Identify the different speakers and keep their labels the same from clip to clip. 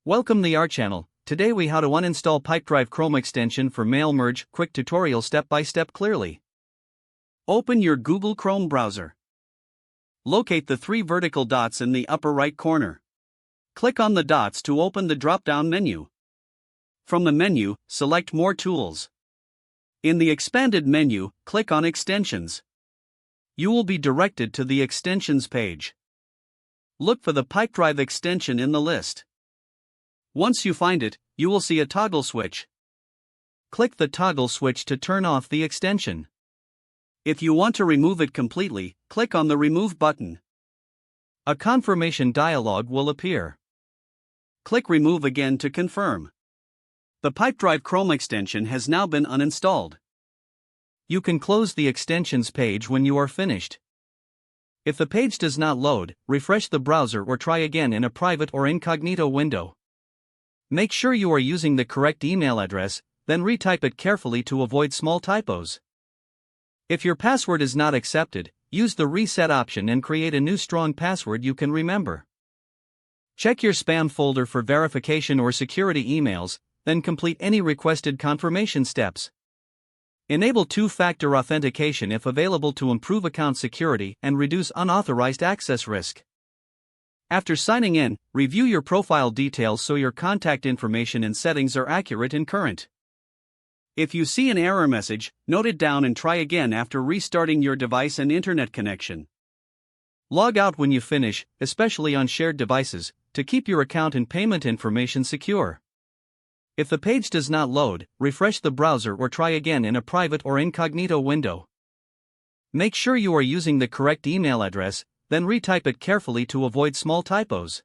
Speaker 1: Welcome to our channel. Today we how to uninstall Pipedrive Chrome extension for mail merge. Quick tutorial step by step clearly. Open your Google Chrome browser. Locate the three vertical dots in the upper right corner. Click on the dots to open the drop-down menu. From the menu, select More Tools. In the expanded menu, click on Extensions. You will be directed to the Extensions page. Look for the Pipedrive extension in the list. Once you find it, you will see a toggle switch. Click the toggle switch to turn off the extension. If you want to remove it completely, click on the Remove button. A confirmation dialog will appear. Click Remove again to confirm. The Pipedrive Chrome extension has now been uninstalled. You can close the extensions page when you are finished. If the page does not load, refresh the browser or try again in a private or incognito window. Make sure you are using the correct email address, then retype it carefully to avoid small typos. If your password is not accepted, use the reset option and create a new strong password you can remember. Check your spam folder for verification or security emails, then complete any requested confirmation steps. Enable two-factor authentication if available to improve account security and reduce unauthorized access risk. After signing in, review your profile details so your contact information and settings are accurate and current. If you see an error message, note it down and try again after restarting your device and internet connection. Log out when you finish, especially on shared devices, to keep your account and payment information secure. If the page does not load, refresh the browser or try again in a private or incognito window. Make sure you are using the correct email address, then retype it carefully to avoid small typos.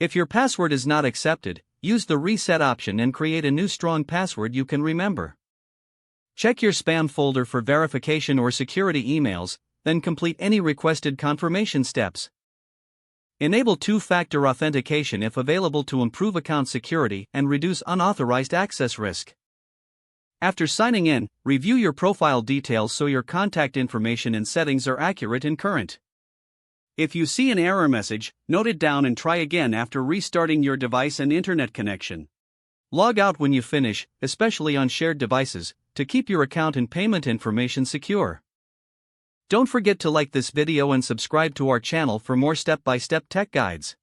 Speaker 1: If your password is not accepted, use the reset option and create a new strong password you can remember. Check your spam folder for verification or security emails, then complete any requested confirmation steps. Enable two-factor authentication if available to improve account security and reduce unauthorized access risk. After signing in, review your profile details so your contact information and settings are accurate and current. If you see an error message, note it down and try again after restarting your device and internet connection. Log out when you finish, especially on shared devices, to keep your account and payment information secure. Don't forget to like this video and subscribe to our channel for more step-by-step tech guides.